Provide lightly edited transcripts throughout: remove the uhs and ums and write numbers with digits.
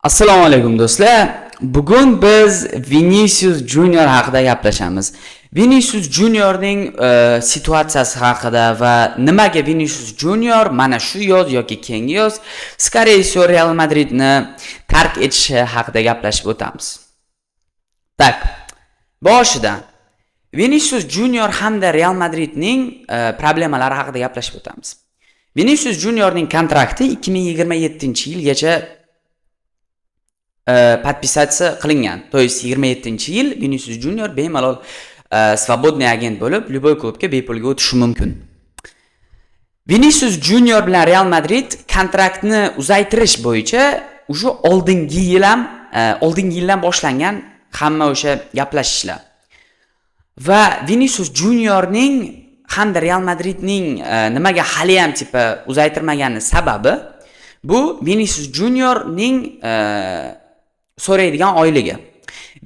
Assalomu alaykum do'stlar. Bugun biz Vinicius Junior haqida gaplashamiz. Vinicius Juniorning situatsiyasi haqida va nimaga Vinicius Junior mana shu yoz yoki keyingi yoz скорее всего Real Madridni tark etishi haqida gaplashib o'tamiz. Tak. Boshidan Vinicius Junior hamda Real Madridning problemalari haqida gaplashib o'tamiz. Vinicius Juniorning kontrakti 2027-yilgacha подписаться qilingan. То есть 27-yil Vinicius Junior bemalol свободный agent bo'lib, любой klubga bepulga o'tishi mumkin. Vinicius Junior bilan Real Madrid kontraktni uzaytirish bo'yicha o'sha oldingi yildan boshlangan hamma o'sha gaplashishlar. Va Vinicius Juniorning hamda Real Madridning nimaga hali ham uzaytirmagani sababi bu Vinicius Juniorning so'raydigan oyligi.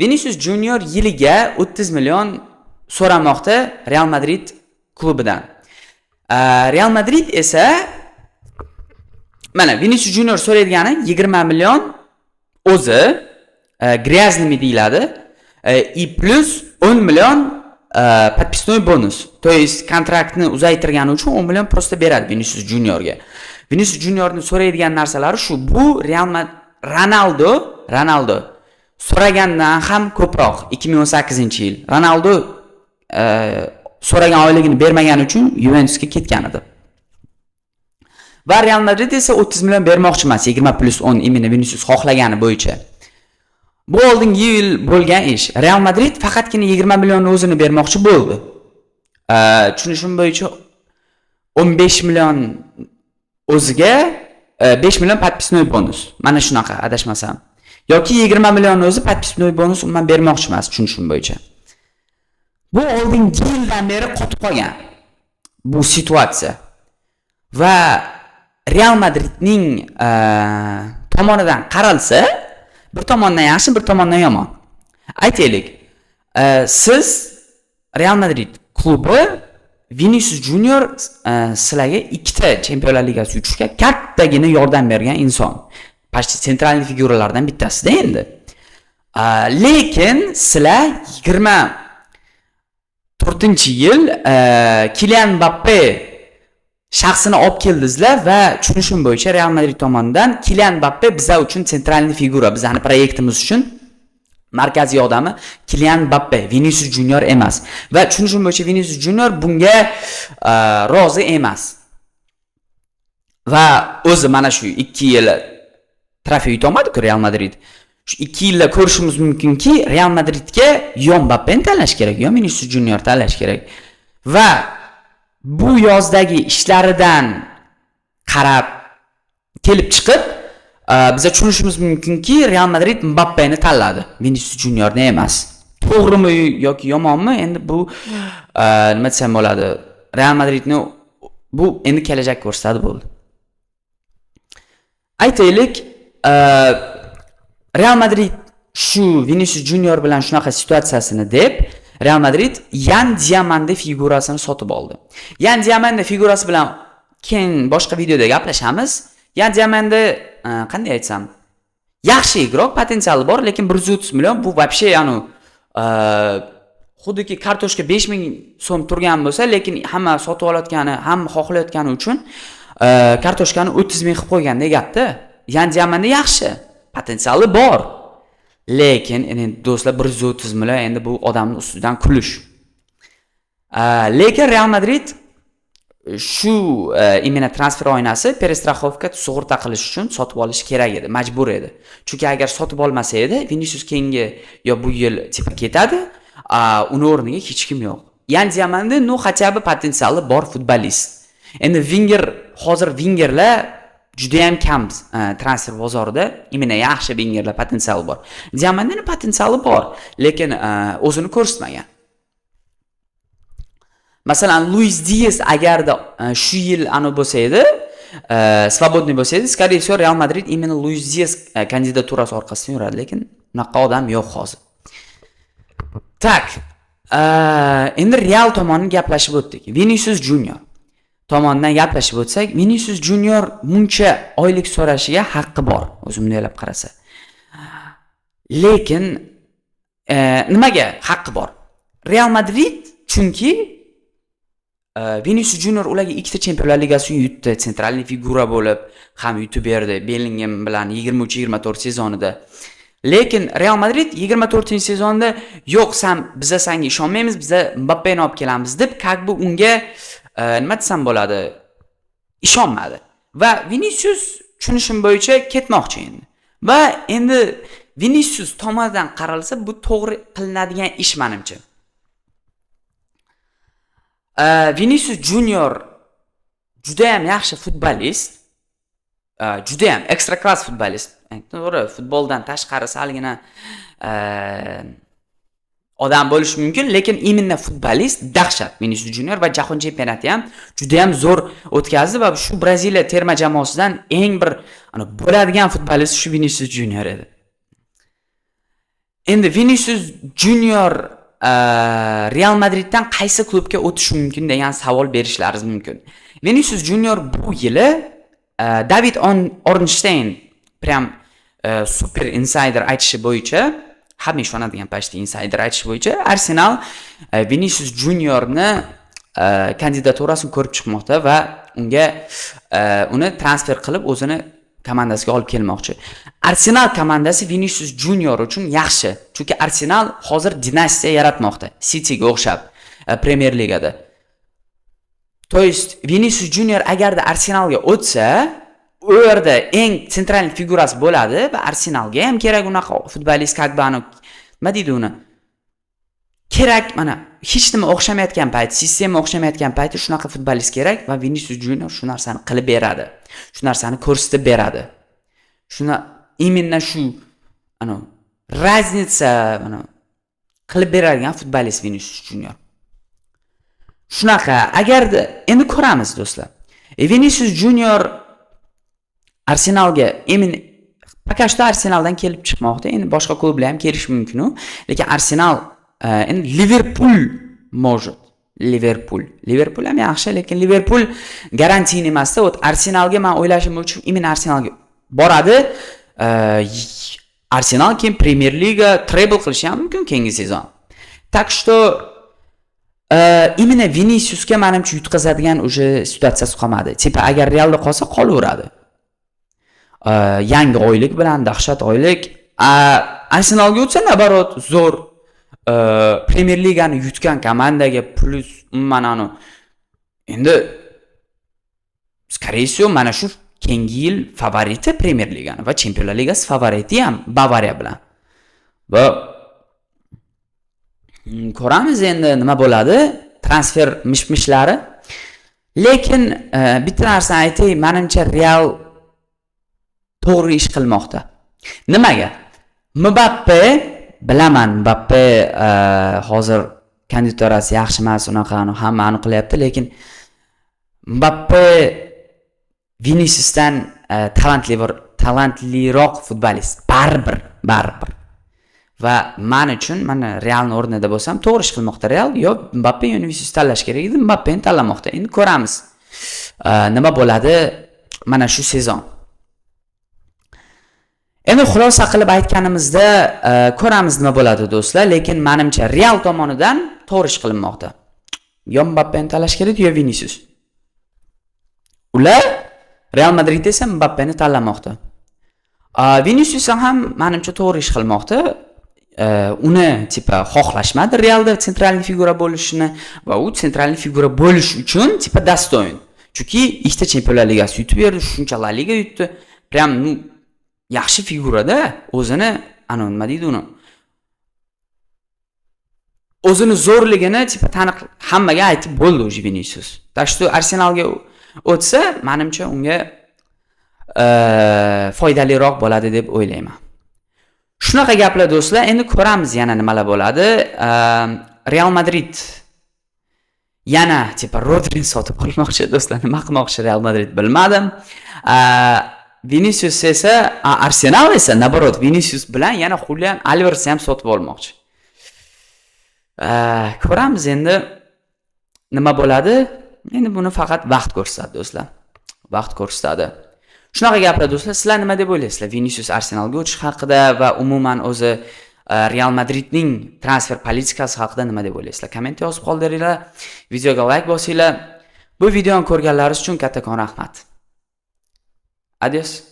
Vinicius Junior yiliga 30 million so'ramoqda Real Madrid klubidan. Real Madrid esa mana Vinicius Junior so'raydigani 20 million o'zi грязными deyiladi. И plus 10 million подписной bonus. То есть kontraktni uzaytirgani uchun 10 million просто beradi Vinicius Juniorga. Vinicius Juniorning so'raydigan narsalari shu. Bu Real Madrid Ronaldo so'ragandan ham ko'proq 2018-yil. Ronaldo so'ragan oyligini bermagani uchun Juventusga ketgan edi. Va Real Madrid esa 30 million bermoqchi emas, 20 plus 10 imini Vinicius xohlagani bo'yicha. Bu oldingi yil bo'lgan ish. Real Madrid faqatgina 20 million o'zini bermoqchi bo'ldi. Tushunishim bo'yicha 15 million o'ziga 5 million подписной bonus. Mana shunaqa adashmasam. Yoki 20 million o'zi подписной bonus umuman bermoqchi emas, tushunishim bo'yicha. Bu oldingi yildan beri qotib qolgan bu situatsiya. Va Real Madridning tomonidan qaralsa, bir tomondan yaxshi, bir tomondan yomon. Aytaylik, siz Real Madrid klubi Vinicius Junior sizlarga ikkita Chempionlar Ligasi yutishga kattagina yordam bergan inson. Почти sentralniy figuralardan bittasida endi. Lekin sizlar 24-yil Kylian Mbappe shaxsini olib keldingizlar va tushunishim bo'yicha Real Madrid tomonidan Kylian Mbappe bizlar uchun sentralniy figura, bizning proyektimiz uchun markaziy odami Kylian Mbappe, Vinicius Junior emas. Va tushunishim bo'yicha Vinicius Junior bunga rozi emas. Va o'zi mana shu 2 yil trofey yutolmadi-ku Real Madrid. Shu 2 yilda ko'rishimiz mumkinki, Real Madridga yo Mbappeni tanlash kerak, yo Vinicius Junior tanlash kerak. Va bu yozdagi ishlaridan qarab kelib chiqib, biza tushunishimiz mumkinki, Real Madrid Mbappeni tanladi, Vinicius Juniorni emas. To'g'rimi yoki yomonmi? Endi bu nima desam bo'ladi? Real Madridni bu endi kelajak ko'rsatadi bo'ldi. Aytaylik, Real Madrid shu Vinicius Junior bilan shunaqa situatsiyasini deb Real Madrid Yan Diamande figurasini sotib oldi. Yan Diamande figurasi bilan keyin boshqa videoda gaplashamiz. Yan Diamande qanday aytsam, yaxshi igrok, potensiali bor, lekin 130 million bu вообще xuddiki kartoshka 5000 so'm turgan bo'lsa, lekin hamma sotib olayotgani, hamma xohlayotgani uchun kartoshkani 30 ming qilib qo'yganda gapda. Yan Diamande yaxshi, potensiali bor. Lekin endi do'stlar 130 million endi bu odamning ustidan kulish. Lekin Real Madrid shu imena transfer oynasi perestraxovka sug'urta qilish uchun sotib olish kerak edi, majbur edi. Chunki agar sotib olmasa edi, Vinicius keyingi yo bu yil ketadi, uni o'rniga hech kim yo'q. Yan Diamande хотя бы potensiali bor futbolist. Endi hozir wingerlar juda ham kam transfer bozorida, imena yaxshi wingerlar potensiali bor. Diamandening potensiali bor, lekin o'zini ko'rsatmagan. Masalan, Luis Diaz agarda shu yil bo'lsa edi, свободный bo'lsa edi, скорее всего Real Madrid именно Luis Diaz kandidaturasi orqasidan yuradi, lekin unaqa odam yo'q hozir. Tak, endi Real tomonni gaplashib o'tdik. Vinicius Junior tomonidan gaplashib o'tsak, Vinicius Junior muncha oylik so'rashiga haqqi bor, o'zim o'ylab qarasa. Lekin nimaga haqqi bor? Real Madrid chunki Vinicius Junior ularga ikkita Chempionlar Ligasini yutdi, sentralniy figura bo'lib ham yutib berdi Bellingham bilan 23-24 sezonida. Lekin Real Madrid 24-sezonda yo'q, biz senga ishonmaymiz, biz Mbappeni olib kelamiz deb, bu unga nima desam bo'ladi, ishonmadi. Va Vinicius tushunishim bo'yicha ketmoqchi endi. Va endi Vinicius tomonidan qaralsa, bu to'g'ri qilinadigan ish menimcha. Vinicius Junior juda ham yaxshi futbolist, juda ham ekstra klass futbolist. To'g'ri, futboldan tashqari salgina odam bo'lishi mumkin, lekin imенно futbolist dahshat. Vinicius Junior va jahon chempionati ham juda ham zo'r o'tkazdi va shu Braziliya terma jamoasidan eng bir bo'ladigan futbolist shu Vinicius Junior edi. Endi Vinicius Junior Real Madriddan qaysi klubga o'tishi mumkin degan savol berishlaringiz mumkin. Vinicius Junior bu yili David Ornstein prям super insider aytishi bo'yicha, hamma ishonadigan pashti insider aytishi bo'yicha, Arsenal Vinicius Juniorni kandidaturasini ko'rib chiqmoqda va unga uni transfer qilib o'zini komandasiga olib kelmoqchi. Arsenal komandasi Vinicius Junior uchun yaxshi, chunki Arsenal hozir dinastiya yaratmoqda, Cityga o'xshab Premier Ligada. To есть Vinicius Junior agarda Arsenalga o'tsa, u yerda eng sentral figurasi bo'ladi va Arsenalga ham kerak unaqa futbolist Kagbani, nima deydi uni? Kerak, mana hech nima o'xshamayotgan payt, sistema o'xshamayotgan paytda shunaqa futbolist kerak va Vinicius Junior shu narsani qilib beradi. Shu narsani ko'rsatib beradi. Shuna именно shu raznica qilib beradigan futbolist Vinicius Junior. Shunaqa, agarda endi ko'ramiz do'stlar. Vinicius Junior Arsenalga пока что Arsenaldan kelib chiqmoqda. Endi boshqa klublar ham kelishi mumkin, lekin Arsenal endi Liverpool может. Liverpool ham yaxshi, lekin Liverpool garantiyni emasda, Arsenalga men o'ylashim uchun Arsenalga boradi. Arsenal keyin Premier Liga treble qilishi ham mumkin keyingi sezon. Так что именно Viniciusga menimcha yutqazadigan o'sha situatsiyasi qolmadi. Tipa agar Realda qolsa qolaveradi. Yangi oylik bilan dahshat oylik. Arsenalga o'tsa nabarot zo'r Premier Ligani yutgan komandaga plus endi скорее всего mana shu keyingi yil favoriti Premier Ligani va Chempionlar Ligasi favoriti ham Bavariya bilan. Va ko'ramiz endi nima bo'ladi, transfer mishmishlari. Lekin bitta narsa aytay, menimcha Real to'g'ri ish qilmoqda. Nimaga? Mbappe, bilaman, Mbappe hozir kandidaturasi yaxshi emas, unaqa hamma aniqlayapti, lekin Mbappe Viniciusdan talantliroq futbolist, baribir. Va men uchun, mana Realning o'rnida bo'lsam, to'g'ri ish qilmoqda Real. Yo Mbappe yo Vinicius tanlash kerak edi, Mbappeni tanlamoqda. Endi ko'ramiz nima bo'ladi mana shu sezon. Endi xulosa qilib aytganimizda ko'ramiz nima bo'ladi do'stlar, lekin menimcha Real tomonidan to'g'ri ish qilinmoqda. Yo Mbappeni tanlash kerak, yo Vinicius. Ular Real Madrid esa Mbappeni tanlamoqda. Vinicius ham menimcha to'g'ri ish qilmoqda. Uni tipa xohlashmadi Realda sentralniy figura bo'lishini va u sentralniy figura bo'lish uchun tipa dastoyn. Chunki ikkita Chempionlar Ligasi yutib berdi, shuncha La Liga yutdi. Prям yaxshi figurada o'zini nima deydi uni? O'zini zo'rligini tipa taniq hammaga aytib bo'ldi o'sha Vinicius. Tashtu Arsenalga o'tsa, menimcha unga foydaliroq bo'ladi deb o'ylayman. Shunaqa gaplar do'stlar, endi ko'ramiz yana nimalar bo'ladi. Real Madrid yana tipa Rodri sotib olmoqchi do'stlar, nima qilmoqchi Real Madrid bilmadim. Vinicius esa Arsenal esa nabarot Vinicius bilan yana Julian Alvarez ham sotib olmoqchi. Ko'ramiz endi nima bo'ladi. Endi buni faqat vaqt ko'rsatadi do'stlar. Vaqt ko'rsatadi. Shunaqa gaplar do'stlar. Sizlar nima deb o'ylaysizlar? Vinicius Arsenalga o'tish haqida va umuman o'zi Real Madridning transfer politikasi haqida nima deb o'ylaysizlar? Komment yozib qoldiringlar. Videoga like bosinglar. Bu videoni ko'rganlaringiz uchun kattakon rahmat. Adios.